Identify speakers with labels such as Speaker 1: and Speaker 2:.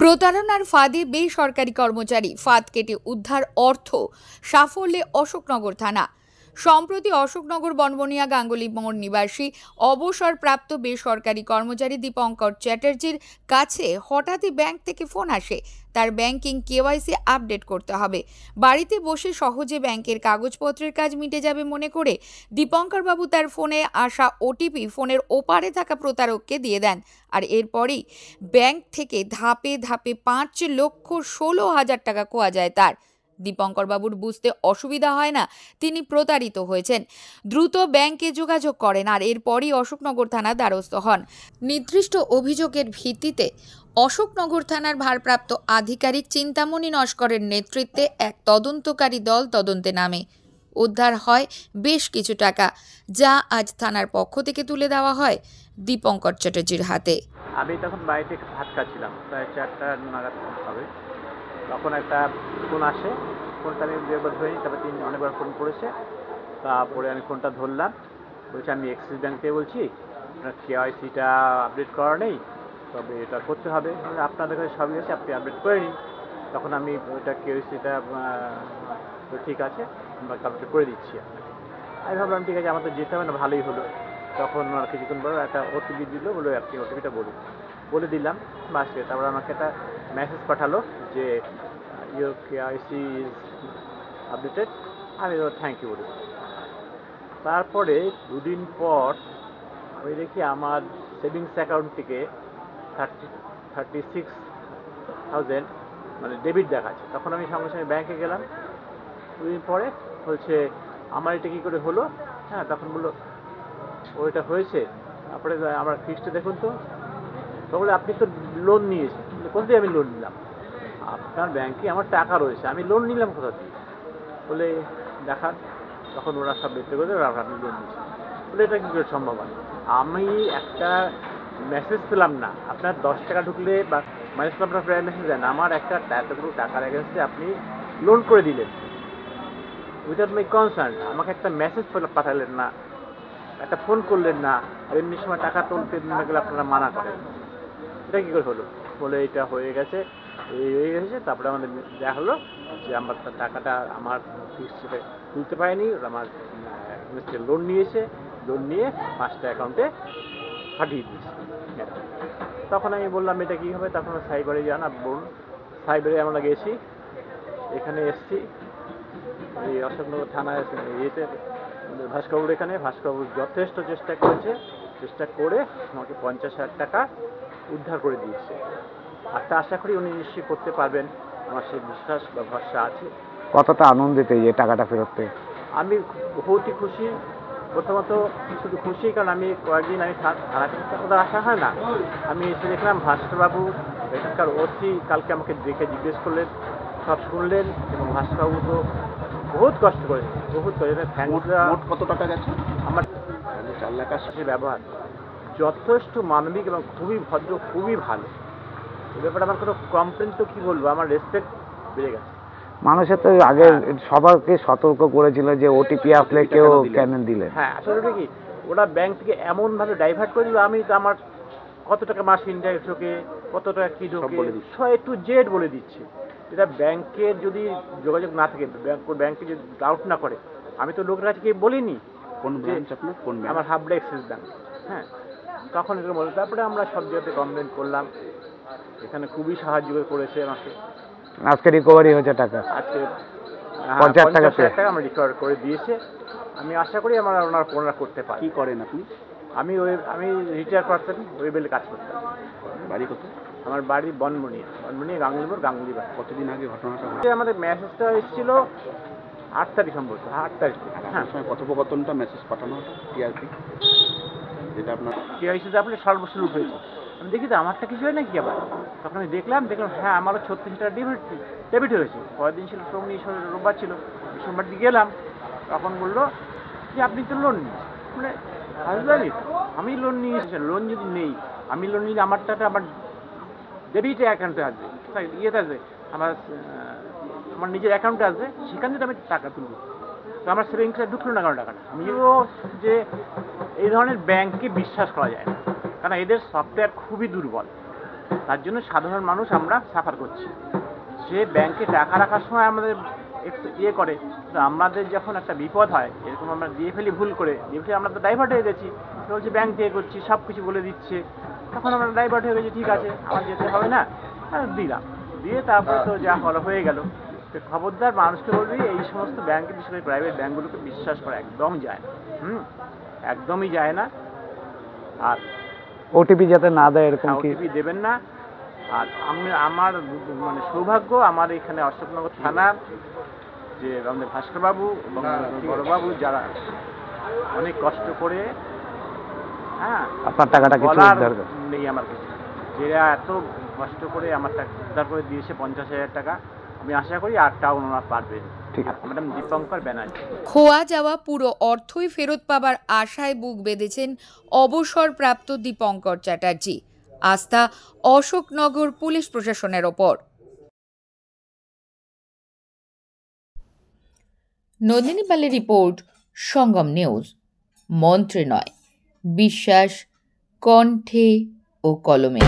Speaker 1: প্রতারণার ফাঁদে বেসরকারি কর্মচারী, ফাঁদ কেটে উদ্ধার অর্থ, সাফল্যে অশোকনগর থানা। সম্প্রতি অশোকনগর বনবনিয়া গাঙ্গুলি মোড় নিবাসী অবসরপ্রাপ্ত বেসরকারি কর্মচারী দীপঙ্কর চ্যাটার্জির কাছে হঠাৎই ব্যাংক থেকে ফোন আসে। তার ব্যাংকিং কেওয়াইসি আপডেট করতে হবে। বাড়িতে বসে সহজে ব্যাংকের কাগজপত্রের কাজ মিটে যাবে মনে করে দীপঙ্কর বাবু তার ফোনে আসা ওটিপি ফোনের ওপারে থাকা প্রতারককে দিয়ে দেন। আর এরপরেই ব্যাংক থেকে ধাপে ধাপে 5,16,000 টাকা খোয়া যায় তার। দীপঙ্কর বাবুর বুঝতে অসুবিধা হয় না তিনি প্রতারিত হয়েছেন। দ্রুত ব্যাংকে যোগাযোগ করেন আর এরপরই অশোকনগর থানার দ্বারস্থ হন। নির্দিষ্ট অভিযোগের ভিত্তিতে অশোকনগর থানার ভারপ্রাপ্ত আধিকারিক চিন্তামণি নস্করের নেতৃত্বে এক তদন্তকারী দল তদন্তে নামে। উদ্ধার হয় বেশ কিছু টাকা, যা আজ থানার পক্ষ থেকে তুলে দেওয়া হয় দীপঙ্কর চ্যাটার্জির হাতে।
Speaker 2: আমি তখন বাড়িতে ভাত খাচ্ছিলাম, প্রায় 4টা নাগাদ হবে। তখন একটা ফোন আসে, ফোনটা আমি দুবার ধরিনি, তারপর অনেকবার ফোন করেছে। তারপরে আমি ফোনটা ধরলাম, বলছি আমি অ্যাক্সিস ব্যাংক থেকে বলছি, আপনার কেওয়াইসিটা আপডেট করা নেই, তবে এটা করতে হবে। আপনাদের কাছে সবই আছে, আপনি আপডেট করে নিন। তখন আমি ওটা কেওয়াইসিটা ঠিক আছে, আমরা আপডেট করে দিচ্ছি আপনাকে। আমি ভাবলাম ঠিক আছে, আমার তো যেতে হবে না, ভালোই হলো। তখন আর কিছুক্ষণ পর একটা ওটিপি দিল, বলে আপনি ওটিপিটা বলুন। বলে দিলাম বাসকে। তারপরে আমাকে একটা মেসেজ পাঠালো যে ইউর কেওয়াইসি ইজ আপডেটেড। আমি থ্যাংক ইউ বলি। তারপরে দুদিন পর আমি দেখি আমার সেভিংস অ্যাকাউন্ট থেকে 36,000 মানে ডেবিট দেখাচ্ছে। তখন আমি সঙ্গে সঙ্গে ব্যাংকে গেলাম। দুদিন পরে বলছে আমার এটা কী করে হলো। হ্যাঁ, তখন বললো ওইটা হয়েছে। তারপরে আমার ফিক্সটা দেখুন তো। বলে আপনি তো লোন নিয়েছেন। কোথা থেকে আমি লোন নিলাম? আপনার ব্যাংকে আমার টাকা রয়েছে, আমি লোন নিলাম কোথা থেকে? বলে দেখান। তখন ওরা সব বের করে আপনি লোন নিয়েছেন। বলে এটা কী করে সম্ভব হয়? আমি একটা মেসেজ পেলাম না, আপনার 10 টাকা ঢুকলে বা মাইনাস আপনার প্রায় মেসেজ দেন, আমার একটা এতগুলো টাকার এগেন্সে আপনি লোন করে দিলেন উইদাউট মাই কনসার্ন। আমাকে একটা মেসেজ পাঠালেন না, একটা ফোন করলেন না, আর এমনি সময় টাকা তুলতে গেলে আপনারা মানা করেন। এটা কী করে হলো? বলে এটা হয়ে গেছে, এই হয়ে গেছে। তারপরে আমাদের দেখা হলো যে আমার টাকাটা আমার ফিক্সডে তুলতে পারেনি, আমার লোন নিয়েছে, লোন নিয়ে 5টা অ্যাকাউন্টে পাঠিয়ে দিয়েছে। তখন আমি বললাম এটা কী হবে? তখন সাইবারে যান, বলুন। সাইবারে আমরা গেছি, এখানে এসছি, এই অশোকনগর থানায় ইয়েতে ভাস্করবাবুর এখানে। ভাস্করবাবু যথেষ্ট চেষ্টা করেছে, চেষ্টা করে আমাকে 50,000 টাকা উদ্ধার করে দিয়েছে। আর তা আশা করি উনি নিশ্চয়ই করতে পারবেন, আমার সেই বিশ্বাস বা ভরসা আছে।
Speaker 3: কতটা আনন্দিত এই টাকাটা ফেরত পেয়ে?
Speaker 2: আমি বহুতই খুশি। প্রথমত শুধু খুশি, কারণ আমি কয়েকদিন আমি থানা থেকে ওদের আসা হয় না। আমি এসে দেখলাম ভাস্করবাবু এখানকার ওসি কালকে আমাকে দেখে জিজ্ঞেস করলেন, সব শুনলেন, এবং ভাস্করবাবু তো বহুত কষ্ট করেছে, বহুত করেছে।
Speaker 3: মোট কত টাকা গেছে?
Speaker 2: আমার 4 লাখ ব্যবহার যথেষ্ট মানবিক এবং খুবই ভদ্র, খুবই ভালো। এ ব্যাপারে আমার কোনো কমপ্লেন তো কী বলবো, আমার রেসপেক্ট বেড়ে গেছে।
Speaker 3: মানুষের তো আগে সবাইকে সতর্ক করেছিল যে ওটিপি আসলে কেউ কেন দিলেন।
Speaker 2: হ্যাঁ, আসলে কি ওরা ব্যাংক থেকে এমনভাবে ডাইভার্ট করে দিল, আমি তো আমার কত টাকা মাস ইন্টারেস্ট ঢোকে, কত টাকা কী ঢোকে, সব একটু জেড বলে দিচ্ছে। এটা ব্যাংকের যদি যোগাযোগ না থাকে, ব্যাংকে যদি ডাউট না করে, আমি তো লোকের কাছে গিয়ে বলিনি।
Speaker 3: কোন ব্রাঞ্চ আপনার? কোন ব্যাংক?
Speaker 2: আমার হাবড়া এক্সিস ব্যাংক। হ্যাঁ, তখন এটা বলে। তারপরে আমরা সব জায়গাতে কমপ্লেন করলাম, এখানে খুবই সাহায্য করেছে আমাকে।
Speaker 3: আজকে রিকভারি হয়েছে টাকা?
Speaker 2: আজকে
Speaker 3: 50,000 টাকা
Speaker 2: আমরা রিকভার করে দিয়েছে। আমি আশা করি ওনারা করতে পারে।
Speaker 3: কি করেন আপনি?
Speaker 2: আমি রিটায়ার পারসন, ওয়েবেলে কাজ করতাম।
Speaker 3: বাড়ি কোথায়?
Speaker 2: আমার বাড়ি বনবনিয়া গাঙ্গুলি মোড়, গাঙ্গুলি বাড়ি।
Speaker 3: কতদিন আগে ঘটনাটা?
Speaker 2: আমাদের মেসেজটা এসেছিল 8 তারিখ সম্ভবত। 8 তারিখ। হ্যাঁ,
Speaker 3: কথোপকথনটা মেসেজ পাঠানো হতো টিআরপি, যেটা আপনার
Speaker 2: কেওয়াইসিতে আপনার সর্বশেষ লুট হয়েছে। আমি দেখি তো আমারটা কিছু হয় নাকি আবার। তখন আমি দেখলাম হ্যাঁ, আমারও 36 টাকা ডেবিট হয়েছে। পরের দিন ছিল রোববার ছিল, সোমবার দিকে গেলাম। তখন বললো যে আপনি তো লোন নিয়েছেন। মানে হাজবাড়ি আমি লোন নিয়েছি, লোন যদি নেই, আমি লোন নিলে আমার টাকা আমার ডেবিট অ্যাকাউন্টে আসবে, ইয়েতে আসবে, আমার নিজের অ্যাকাউন্টে আসবে, সেখান থেকে আমি টাকা তুলব। তো আমার সেভিংসে ঢুকলো না কারণ টাকাটা। আমিও যে এই ধরনের ব্যাংকে বিশ্বাস করা যায় না, কারণ এদের সফটওয়্যার খুবই দুর্বল। তার জন্য সাধারণ মানুষ আমরা সাফার করছি। সে ব্যাংকে টাকা রাখার সময় আমাদের একটু ইয়ে করে, কিন্তু আমাদের যখন একটা বিপদ হয়, এরকম আমরা দিয়ে ফেলি ভুল করে, দিয়ে ফেলি, আমরা তো ডাইভার্ট হয়ে গেছি, বলছি ব্যাংক থেকে করছি, সব কিছু বলে দিচ্ছে, তখন আমরা ডাইভার্ট হয়ে গেছি, ঠিক আছে আমার যেতে হবে না, দিলাম, দিয়ে তারপরে তো যা হলো হয়ে গেল। তো খবরদার মানুষকে বলবি এই সমস্ত ব্যাংকে, বিশেষ করে প্রাইভেট ব্যাংকগুলোকে বিশ্বাস করা একদম যায় না, একদমই যায় না। আর
Speaker 3: ওটিপি যাতে না দেয় এরকম কি?
Speaker 2: ওটিপি দেবেন না। আর আমার মানে সৌভাগ্য, আমার এখানে অশোকনগর থানার যে আমাদের ভাস্করবাবু এবং বড়বাবু, যারা অনেক কষ্ট করে,
Speaker 3: আপনার টাকাটা কিছু
Speaker 2: বলার
Speaker 3: উদ্ধার করে।
Speaker 2: নেই আমার কিছু, যারা এত কষ্ট করে আমার টাকা উদ্ধার করে দিয়েছে 50,000 টাকা, আমি আশা করি আরটাও ওনারা পারবেন।
Speaker 3: ঠিক আছে।
Speaker 2: ম্যাডাম দীপঙ্কর ব্যানার্জি।
Speaker 1: খোয়া যাওয়া পুরো অর্থই ফেরত পাবার আশায় বুক বেঁধেছেন অবসরপ্রাপ্ত দীপঙ্কর চ্যাটার্জি। আস্থা অশোকনগর পুলিশ প্রশাসনের ওপর। নন্দিনী পালের রিপোর্ট, সঙ্গম নিউজ। মন্ত্রে নয়, বিশ্বাস কণ্ঠে ও কলমে।